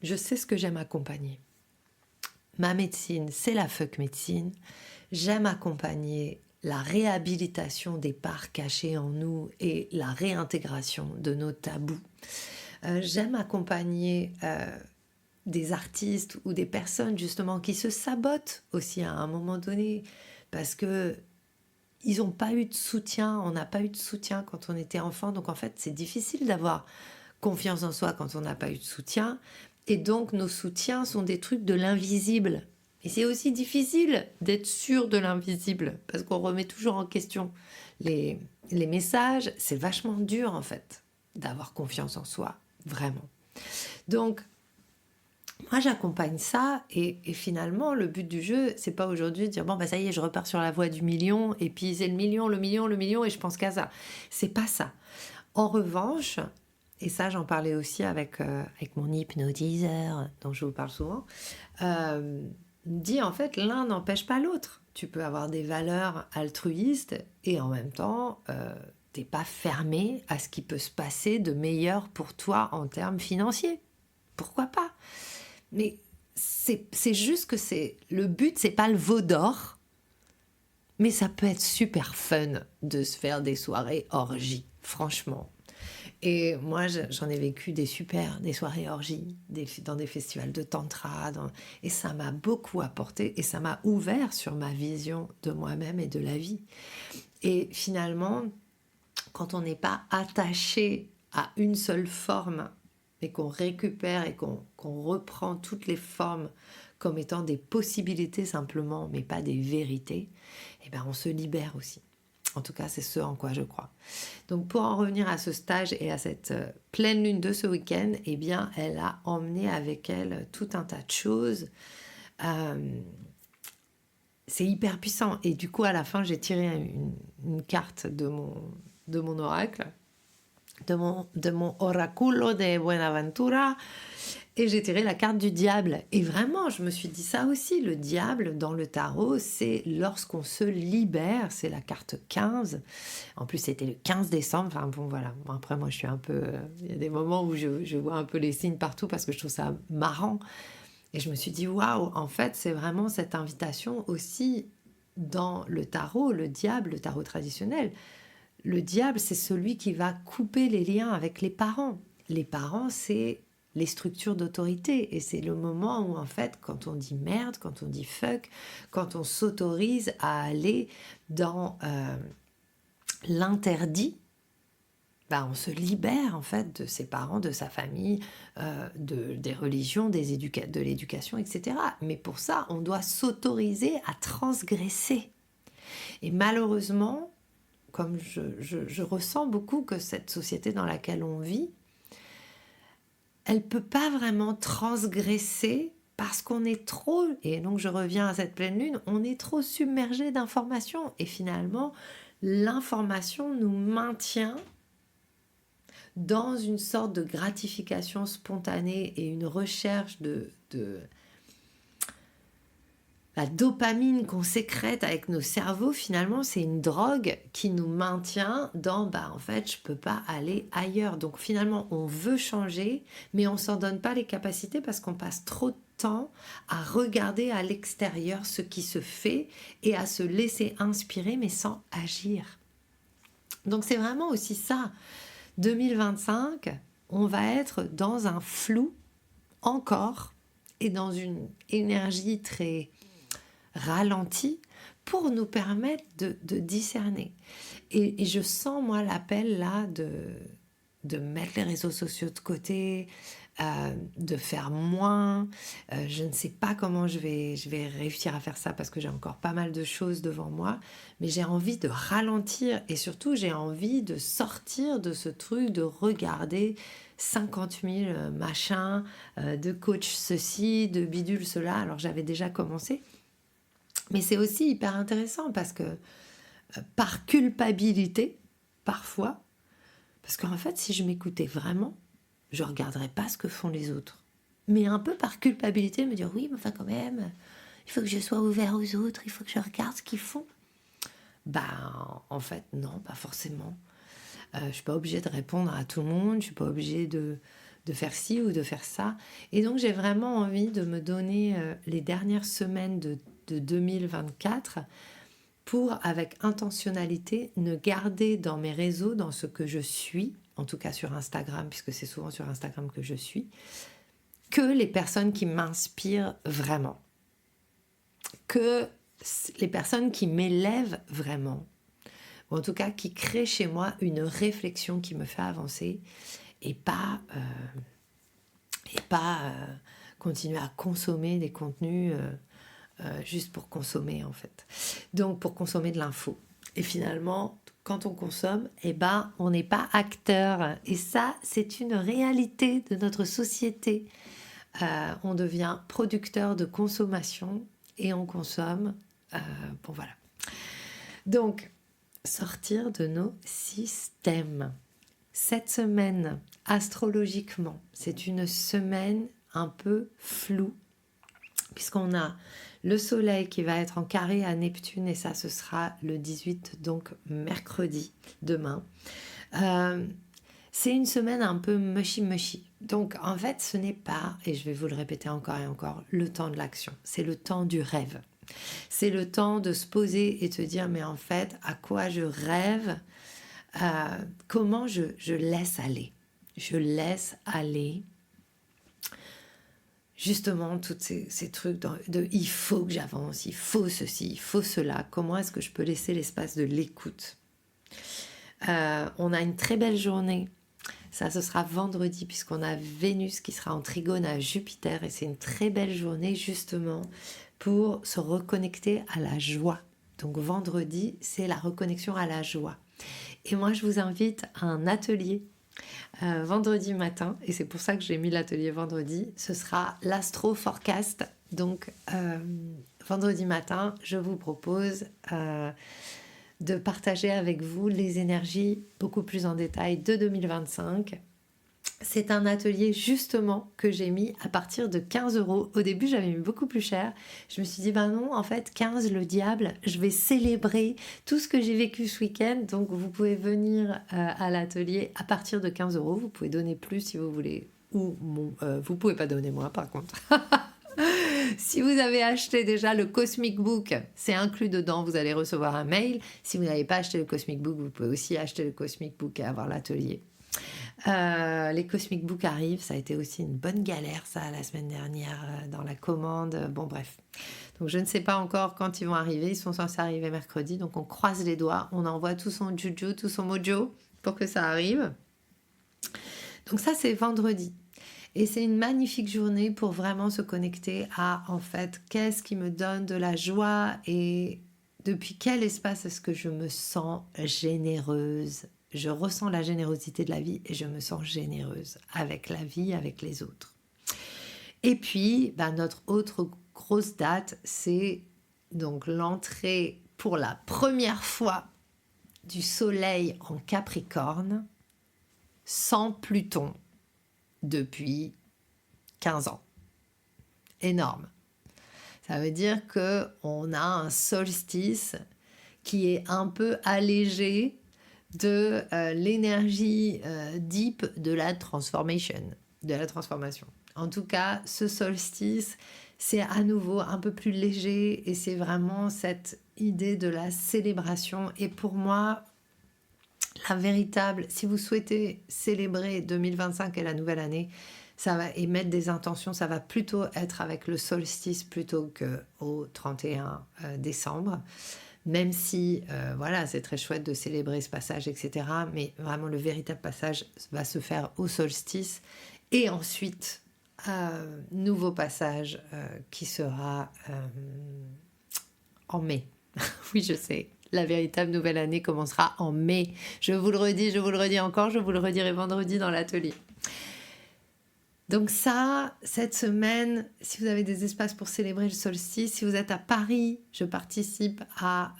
Je sais ce que j'aime accompagner. Ma médecine, c'est la fuck médecine. J'aime accompagner la réhabilitation des parts cachées en nous et la réintégration de nos tabous. J'aime accompagner des artistes ou des personnes justement qui se sabotent aussi à un moment donné parce que ils n'ont pas eu de soutien, on n'a pas eu de soutien quand on était enfant, donc en fait c'est difficile d'avoir confiance en soi quand on n'a pas eu de soutien, et donc nos soutiens sont des trucs de l'invisible. Et c'est aussi difficile d'être sûr de l'invisible, parce qu'on remet toujours en question les messages. C'est vachement dur, en fait, d'avoir confiance en soi, vraiment. Donc, moi, j'accompagne ça, et finalement, le but du jeu, c'est pas aujourd'hui de dire, bon, ça y est, je repars sur la voie du million, et puis c'est le million, et je pense qu'à ça. C'est pas ça. En revanche, et ça, j'en parlais aussi avec mon hypnotiseur, dont je vous parle souvent, dit en fait l'un n'empêche pas l'autre. Tu peux avoir des valeurs altruistes et en même temps t'es pas fermé à ce qui peut se passer de meilleur pour toi en termes financiers. Pourquoi pas? Mais c'est juste que le but, c'est pas le veau d'or, mais ça peut être super fun de se faire des soirées orgies, franchement. Et moi, j'en ai vécu des soirées orgies, dans des festivals de tantra, et ça m'a beaucoup apporté et ça m'a ouvert sur ma vision de moi-même et de la vie. Et finalement, quand on n'est pas attaché à une seule forme et qu'on récupère et qu'on reprend toutes les formes comme étant des possibilités simplement, mais pas des vérités, eh ben on se libère aussi. En tout cas, c'est ce en quoi je crois. Donc, pour en revenir à ce stage et à cette pleine lune de ce week-end, eh bien, elle a emmené avec elle tout un tas de choses. C'est hyper puissant. Et du coup, à la fin, j'ai tiré une carte de mon oracle, de mon oraculo de Buenaventura, et j'ai tiré la carte du diable. Et vraiment, je me suis dit ça aussi, le diable dans le tarot, c'est lorsqu'on se libère, c'est la carte 15. En plus, c'était le 15 décembre. Enfin bon, voilà. Bon, après, moi, je suis un peu... Il y a des moments où je vois un peu les signes partout parce que je trouve ça marrant. Et je me suis dit, waouh, en fait, c'est vraiment cette invitation aussi dans le tarot, le diable, le tarot traditionnel. Le diable, c'est celui qui va couper les liens avec les parents. Les parents, c'est les structures d'autorité. Et c'est le moment où, en fait, quand on dit merde, quand on dit fuck, quand on s'autorise à aller dans l'interdit, bah, on se libère, en fait, de ses parents, de sa famille, des religions, de l'éducation, etc. Mais pour ça, on doit s'autoriser à transgresser. Et malheureusement, comme je ressens beaucoup que cette société dans laquelle on vit, elle ne peut pas vraiment transgresser parce qu'on est trop, et donc je reviens à cette pleine lune, on est trop submergé d'informations. Et finalement, l'information nous maintient dans une sorte de gratification spontanée et une recherche de la dopamine qu'on sécrète avec nos cerveaux. Finalement, c'est une drogue qui nous maintient dans en fait, je peux pas aller ailleurs. Donc finalement, on veut changer, mais on s'en donne pas les capacités parce qu'on passe trop de temps à regarder à l'extérieur ce qui se fait et à se laisser inspirer, mais sans agir. Donc c'est vraiment aussi ça. 2025, on va être dans un flou encore et dans une énergie très ralentie pour nous permettre de discerner. Et je sens, moi, l'appel là de mettre les réseaux sociaux de côté, de faire moins. Je ne sais pas comment je vais réussir à faire ça parce que j'ai encore pas mal de choses devant moi, mais j'ai envie de ralentir et surtout j'ai envie de sortir de ce truc de regarder 50 000 machins, de coach ceci, de bidule cela. Alors j'avais déjà commencé, mais c'est aussi hyper intéressant parce que par culpabilité, parfois, parce qu'en fait, si je m'écoutais vraiment, je ne regarderais pas ce que font les autres. Mais un peu par culpabilité, me dire oui, mais enfin quand même, il faut que je sois ouvert aux autres, il faut que je regarde ce qu'ils font. En fait, non, pas forcément. Je ne suis pas obligée de répondre à tout le monde, je ne suis pas obligée de faire ci ou de faire ça. Et donc, j'ai vraiment envie de me donner les dernières semaines de 2024 pour, avec intentionnalité, ne garder dans mes réseaux, dans ce que je suis, en tout cas sur Instagram, puisque c'est souvent sur Instagram que je suis, que les personnes qui m'inspirent vraiment, que les personnes qui m'élèvent vraiment, ou en tout cas qui créent chez moi une réflexion qui me fait avancer et pas continuer à consommer des contenus juste pour consommer en fait. Donc pour consommer de l'info. Et finalement, quand on consomme, on n'est pas acteur. Et ça, c'est une réalité de notre société. On devient producteur de consommation et on consomme. Voilà. Donc, sortir de nos systèmes. Cette semaine, astrologiquement, c'est une semaine un peu floue, puisqu'on a le soleil qui va être en carré à Neptune, et ça, ce sera le 18, donc mercredi, demain. C'est une semaine un peu mushy. Donc, en fait, ce n'est pas, et je vais vous le répéter encore et encore, le temps de l'action. C'est le temps du rêve. C'est le temps de se poser et de se dire, mais en fait, à quoi je rêve ? comment je laisse aller. Je laisse aller justement tous ces trucs de il faut que j'avance, il faut ceci, il faut cela. Comment est-ce que je peux laisser l'espace de l'écoute? On a une très belle journée. Ça, ce sera vendredi puisqu'on a Vénus qui sera en trigone à Jupiter et c'est une très belle journée justement pour se reconnecter à la joie. Donc vendredi, c'est la reconnexion à la joie. Et moi, je vous invite à un atelier vendredi matin, et c'est pour ça que j'ai mis l'atelier vendredi. Ce sera l'Astro Forecast. Donc vendredi matin, je vous propose de partager avec vous les énergies beaucoup plus en détail de 2025. C'est un atelier justement que j'ai mis à partir de 15 €. Au début, j'avais mis beaucoup plus cher. Je me suis dit, ben non, en fait, 15, le diable, je vais célébrer tout ce que j'ai vécu ce week-end. Donc, vous pouvez venir à l'atelier à partir de 15 €. Vous pouvez donner plus si vous voulez. Ou vous pouvez pas donner moins, par contre. Si vous avez acheté déjà le Cosmic Book, c'est inclus dedans, vous allez recevoir un mail. Si vous n'avez pas acheté le Cosmic Book, vous pouvez aussi acheter le Cosmic Book et avoir l'atelier. Les Cosmic Book arrivent, ça a été aussi une bonne galère ça la semaine dernière dans la commande, bon bref. Donc je ne sais pas encore quand ils vont arriver, ils sont censés arriver mercredi, donc on croise les doigts, on envoie tout son juju, tout son mojo pour que ça arrive. Donc ça c'est vendredi. Et c'est une magnifique journée pour vraiment se connecter à, en fait, qu'est-ce qui me donne de la joie et depuis quel espace est-ce que je me sens généreuse. Je ressens la générosité de la vie et je me sens généreuse avec la vie, avec les autres. Et puis, notre autre grosse date, c'est donc l'entrée pour la première fois du Soleil en Capricorne sans Pluton depuis 15 ans. Énorme. Ça veut dire qu'on a un solstice qui est un peu allégé de l'énergie deep de la transformation, de la transformation. En tout cas, ce solstice, c'est à nouveau un peu plus léger et c'est vraiment cette idée de la célébration. Et pour moi, la véritable, si vous souhaitez célébrer 2025 et la nouvelle année, ça va émettre des intentions, ça va plutôt être avec le solstice plutôt qu'au 31 décembre. Même si, voilà, c'est très chouette de célébrer ce passage, etc. Mais vraiment, le véritable passage va se faire au solstice. Et ensuite, nouveau passage qui sera en mai. Oui, je sais. La véritable nouvelle année commencera en mai. Je vous le redis encore, je vous le redirai vendredi dans l'atelier. Donc ça, cette semaine, si vous avez des espaces pour célébrer le solstice, si vous êtes à Paris, je participe à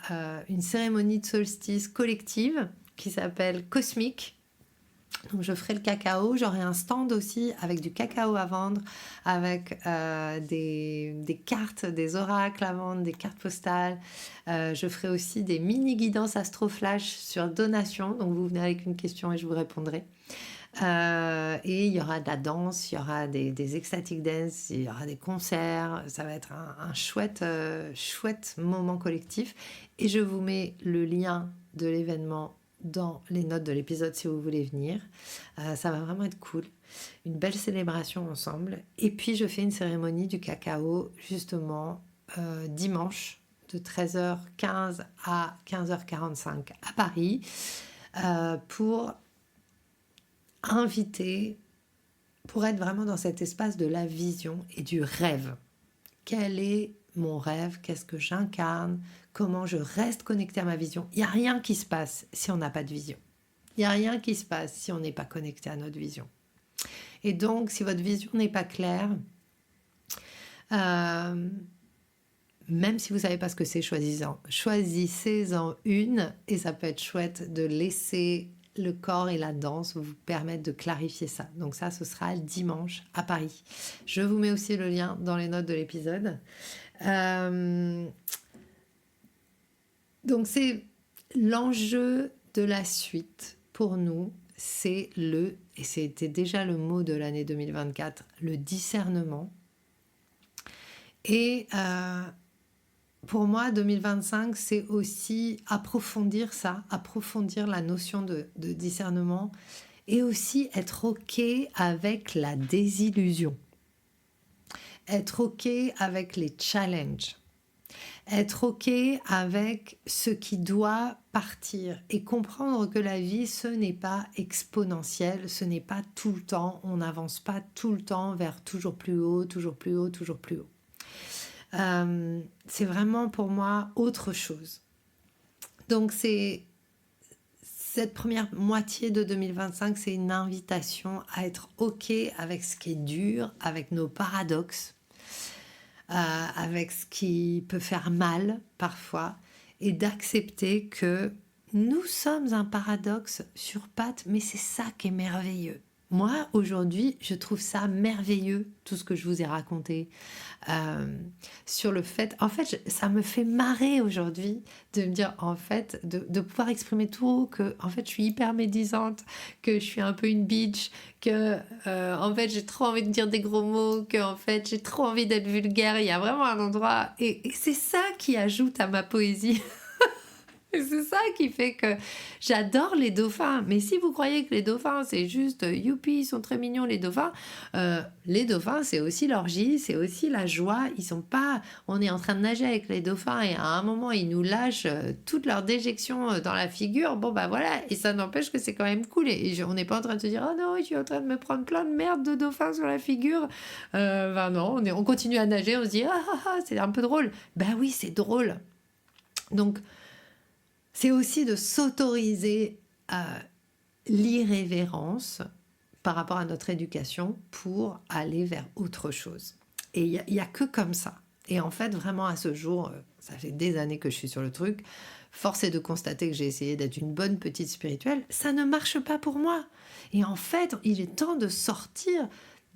une cérémonie de solstice collective qui s'appelle Cosmic. Donc je ferai le cacao, j'aurai un stand aussi avec du cacao à vendre, avec des cartes, des oracles à vendre, des cartes postales. Je ferai aussi des mini guidances astroflash sur donation, donc vous venez avec une question et je vous répondrai. Et il y aura de la danse, il y aura des ecstatic dance, il y aura des concerts, ça va être un chouette moment collectif. Et je vous mets le lien de l'événement dans les notes de l'épisode si vous voulez venir. Ça va vraiment être cool. Une belle célébration ensemble. Et puis je fais une cérémonie du cacao justement dimanche de 13h15 à 15h45 à Paris pour inviter, pour être vraiment dans cet espace de la vision et du rêve. Quel est mon rêve? Qu'est-ce que j'incarne? Comment je reste connectée à ma vision? Il n'y a rien qui se passe si on n'a pas de vision. Il n'y a rien qui se passe si on n'est pas connecté à notre vision. Et donc, si votre vision n'est pas claire, même si vous ne savez pas ce que c'est, choisissez-en une et ça peut être chouette de laisser le corps et la danse vous permettent de clarifier ça. Donc ça, ce sera dimanche à Paris. Je vous mets aussi le lien dans les notes de l'épisode. Donc c'est l'enjeu de la suite pour nous, c'est et c'était déjà le mot de l'année 2024, le discernement. Et pour moi, 2025, c'est aussi approfondir ça, approfondir la notion de discernement et aussi être OK avec la désillusion, être OK avec les challenges, être OK avec ce qui doit partir et comprendre que la vie, ce n'est pas exponentiel, ce n'est pas tout le temps, on n'avance pas tout le temps vers toujours plus haut, toujours plus haut, toujours plus haut. C'est vraiment pour moi autre chose. Donc cette première moitié de 2025, c'est une invitation à être OK avec ce qui est dur, avec nos paradoxes, avec ce qui peut faire mal parfois, et d'accepter que nous sommes un paradoxe sur pattes, mais c'est ça qui est merveilleux. Moi, aujourd'hui, je trouve ça merveilleux, tout ce que je vous ai raconté sur le fait... En fait, ça me fait marrer aujourd'hui de me dire, en fait, de pouvoir exprimer tout haut que, en fait, je suis hyper médisante, que je suis un peu une bitch, que, en fait, j'ai trop envie de dire des gros mots, que, en fait, j'ai trop envie d'être vulgaire. Il y a vraiment un endroit... Et c'est ça qui ajoute à ma poésie. Et c'est ça qui fait que j'adore les dauphins. Mais si vous croyez que les dauphins, c'est juste youpi, ils sont très mignons les dauphins, c'est aussi l'orgie, c'est aussi la joie. Ils sont pas. On est en train de nager avec les dauphins et à un moment, ils nous lâchent toute leur déjection dans la figure. Bon, bah voilà. Et ça n'empêche que c'est quand même cool. On n'est pas en train de se dire, oh non, je suis en train de me prendre plein de merde de dauphins sur la figure. Ben non, on continue à nager, on se dit, c'est un peu drôle. Ben oui, c'est drôle. Donc, c'est aussi de s'autoriser l'irrévérence par rapport à notre éducation pour aller vers autre chose. Et il y a que comme ça. Et en fait, vraiment à ce jour, ça fait des années que je suis sur le truc, force est de constater que j'ai essayé d'être une bonne petite spirituelle, ça ne marche pas pour moi. Et en fait, il est temps de sortir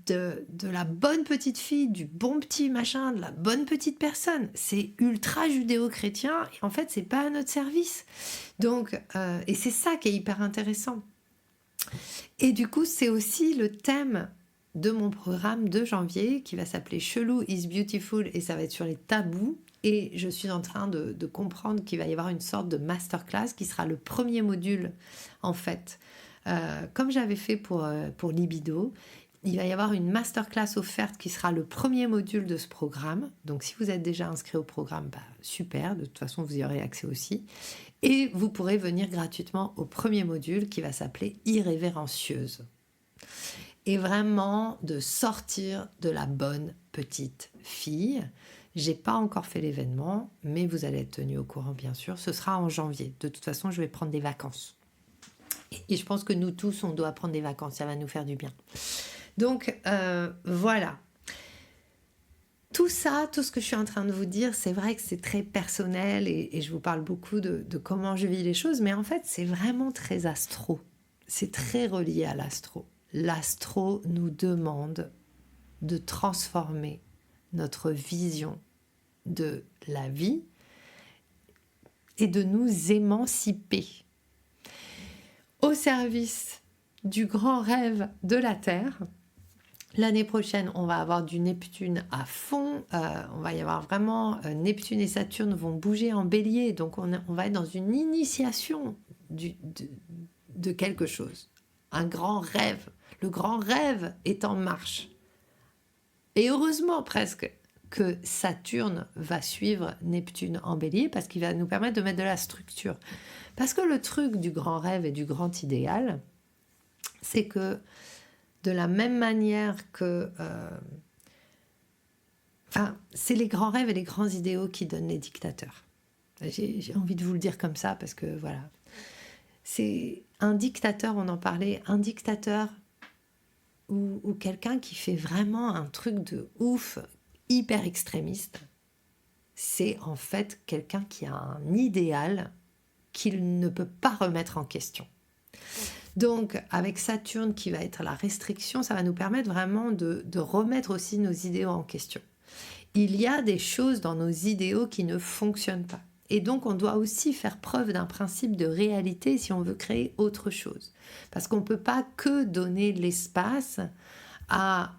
de la bonne petite fille, du bon petit machin, de la bonne petite personne. C'est ultra judéo-chrétien et en fait, c'est pas à notre service. Donc, et c'est ça qui est hyper intéressant. Et du coup, c'est aussi le thème de mon programme de janvier qui va s'appeler Chelou is Beautiful et ça va être sur les tabous. Et je suis en train de comprendre qu'il va y avoir une sorte de masterclass qui sera le premier module en fait. Comme j'avais fait pour Libido, il va y avoir une masterclass offerte qui sera le premier module de ce programme. Donc si vous êtes déjà inscrit au programme, bah, super, de toute façon vous y aurez accès aussi. Et vous pourrez venir gratuitement au premier module qui va s'appeler Irrévérencieuse. Et vraiment de sortir de la bonne petite fille. J'ai pas encore fait l'événement, mais vous allez être tenu au courant bien sûr. Ce sera en janvier. De toute façon, je vais prendre des vacances. Et je pense que nous tous, on doit prendre des vacances. Ça va nous faire du bien. Donc, voilà. Tout ça, tout ce que je suis en train de vous dire, c'est vrai que c'est très personnel et je vous parle beaucoup de comment je vis les choses, mais en fait, c'est vraiment très astro. C'est très relié à l'astro. L'astro nous demande de transformer notre vision de la vie et de nous émanciper au service du grand rêve de la Terre. L'année prochaine, on va avoir du Neptune à fond. On va y avoir vraiment... Neptune et Saturne vont bouger en bélier. Donc, on va être dans une initiation de quelque chose. Un grand rêve. Le grand rêve est en marche. Et heureusement presque que Saturne va suivre Neptune en bélier parce qu'il va nous permettre de mettre de la structure. Parce que le truc du grand rêve et du grand idéal, c'est que de la même manière que... c'est les grands rêves et les grands idéaux qui donnent les dictateurs. J'ai envie de vous le dire comme ça parce que voilà. C'est un dictateur, on en parlait, un dictateur ou quelqu'un qui fait vraiment un truc de ouf, hyper extrémiste. C'est en fait quelqu'un qui a un idéal qu'il ne peut pas remettre en question. Donc, avec Saturne qui va être la restriction, ça va nous permettre vraiment de remettre aussi nos idéaux en question. Il y a des choses dans nos idéaux qui ne fonctionnent pas. Et donc, on doit aussi faire preuve d'un principe de réalité si on veut créer autre chose. Parce qu'on ne peut pas que donner l'espace à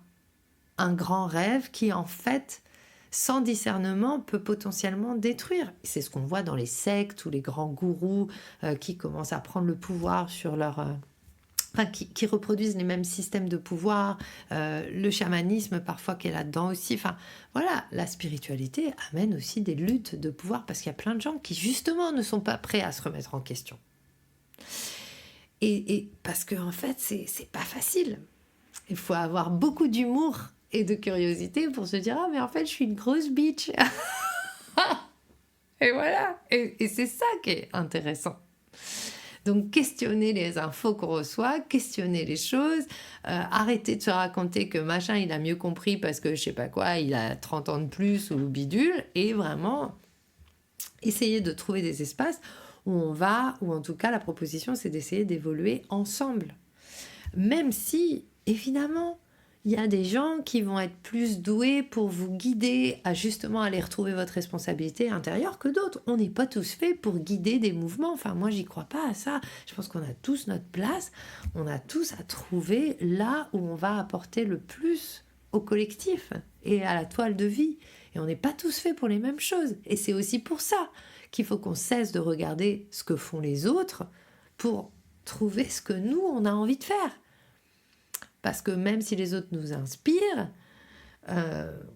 un grand rêve qui, en fait, sans discernement peut potentiellement détruire. C'est ce qu'on voit dans les sectes ou les grands gourous qui commencent à prendre le pouvoir sur leur... qui reproduisent les mêmes systèmes de pouvoir, le chamanisme parfois qui est là-dedans aussi. Enfin, voilà, la spiritualité amène aussi des luttes de pouvoir parce qu'il y a plein de gens qui justement ne sont pas prêts à se remettre en question. Et parce qu'en fait, c'est pas facile. Il faut avoir beaucoup d'humour et de curiosité pour se dire « Ah, mais en fait, je suis une grosse bitch !» Et voilà, et c'est ça qui est intéressant. Donc, questionner les infos qu'on reçoit, questionner les choses, arrêter de se raconter que machin, il a mieux compris parce que je sais pas quoi, il a 30 ans de plus ou bidule, et vraiment essayer de trouver des espaces où on va, ou en tout cas, la proposition, c'est d'essayer d'évoluer ensemble. Même si, évidemment, il y a des gens qui vont être plus doués pour vous guider à justement aller retrouver votre responsabilité intérieure que d'autres. On n'est pas tous faits pour guider des mouvements. Enfin, moi, j'y crois pas à ça. Je pense qu'on a tous notre place. On a tous à trouver là où on va apporter le plus au collectif et à la toile de vie. Et on n'est pas tous faits pour les mêmes choses. Et c'est aussi pour ça qu'il faut qu'on cesse de regarder ce que font les autres pour trouver ce que nous, on a envie de faire. Parce que même si les autres nous inspirent,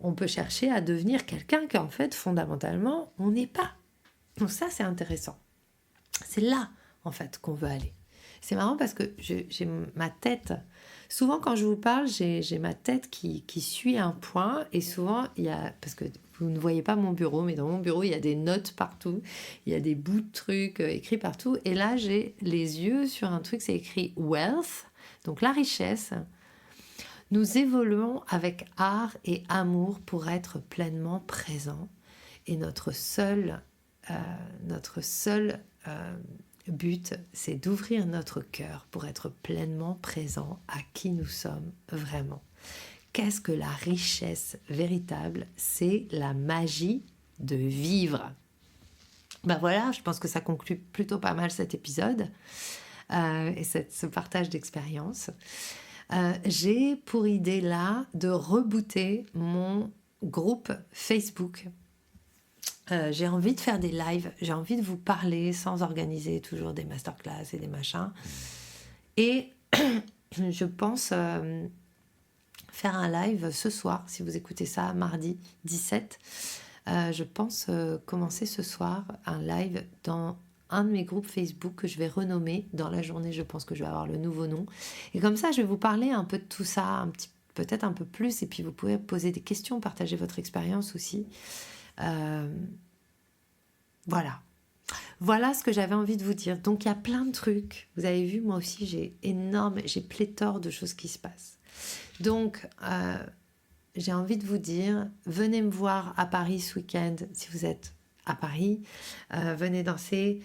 on peut chercher à devenir quelqu'un qu'en fait, fondamentalement, on n'est pas. Donc ça, c'est intéressant. C'est là, en fait, qu'on veut aller. C'est marrant parce que j'ai ma tête... Souvent, quand je vous parle, j'ai ma tête qui suit un point. Et souvent, il y a... Parce que vous ne voyez pas mon bureau, mais dans mon bureau, il y a des notes partout. Il y a des bouts de trucs écrits partout. Et là, j'ai les yeux sur un truc, c'est écrit « wealth ». Donc la richesse, nous évoluons avec art et amour pour être pleinement présents. Et notre seul but, c'est d'ouvrir notre cœur pour être pleinement présent à qui nous sommes vraiment. Qu'est-ce que la richesse véritable? C'est la magie de vivre. Ben voilà, je pense que ça conclut plutôt pas mal cet épisode. Et ce partage d'expérience. J'ai pour idée là de rebooter mon groupe Facebook. J'ai envie de faire des lives, j'ai envie de vous parler sans organiser toujours des masterclass et des machins. Et je pense faire un live ce soir, si vous écoutez ça, mardi 17. Je pense commencer ce soir un live dans un de mes groupes Facebook que je vais renommer dans la journée. Je pense que je vais avoir le nouveau nom. Et comme ça, je vais vous parler un peu de tout ça, peut-être un peu plus. Et puis, vous pouvez poser des questions, partager votre expérience aussi. Voilà ce que j'avais envie de vous dire. Donc, il y a plein de trucs. Vous avez vu, moi aussi, j'ai pléthore de choses qui se passent. Donc, j'ai envie de vous dire, venez me voir à Paris ce week-end si vous êtes à Paris, venez danser.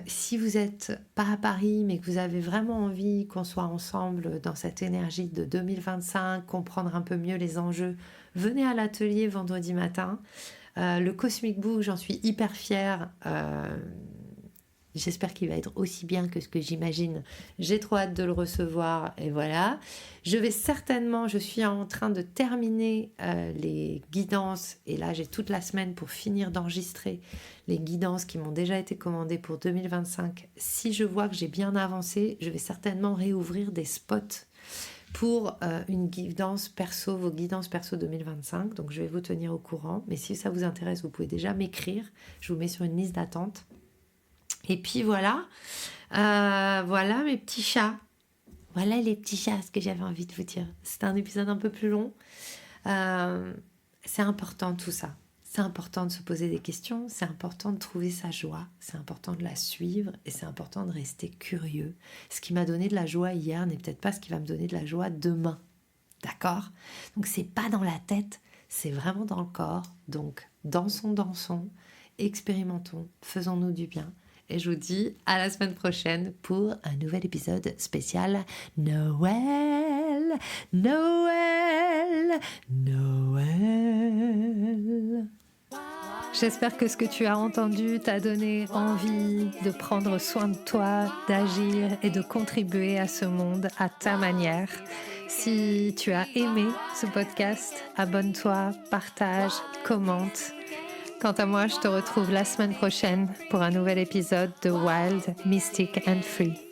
Si vous n'êtes pas à Paris, mais que vous avez vraiment envie qu'on soit ensemble dans cette énergie de 2025, comprendre un peu mieux les enjeux, venez à l'atelier vendredi matin. Le Cosmic Book, j'en suis hyper fière. J'espère qu'il va être aussi bien que ce que j'imagine. J'ai trop hâte de le recevoir et voilà. Je suis en train de terminer les guidances et là j'ai toute la semaine pour finir d'enregistrer les guidances qui m'ont déjà été commandées pour 2025. Si je vois que j'ai bien avancé, je vais certainement réouvrir des spots pour une guidance perso, vos guidances perso 2025. Donc je vais vous tenir au courant. Mais si ça vous intéresse, vous pouvez déjà m'écrire. Je vous mets sur une liste d'attente. Et puis voilà mes petits chats. Voilà les petits chats, ce que j'avais envie de vous dire. C'était un épisode un peu plus long. C'est important tout ça. C'est important de se poser des questions, c'est important de trouver sa joie, c'est important de la suivre et c'est important de rester curieux. Ce qui m'a donné de la joie hier n'est peut-être pas ce qui va me donner de la joie demain. D'accord ? Donc c'est pas dans la tête, c'est vraiment dans le corps. Donc dansons, expérimentons, faisons-nous du bien. Et je vous dis à la semaine prochaine pour un nouvel épisode spécial Noël. J'espère que ce que tu as entendu t'a donné envie de prendre soin de toi, d'agir et de contribuer à ce monde à ta manière. Si tu as aimé ce podcast, abonne-toi, partage, commente. Quant à moi, je te retrouve la semaine prochaine pour un nouvel épisode de Wild, Mystic and Free.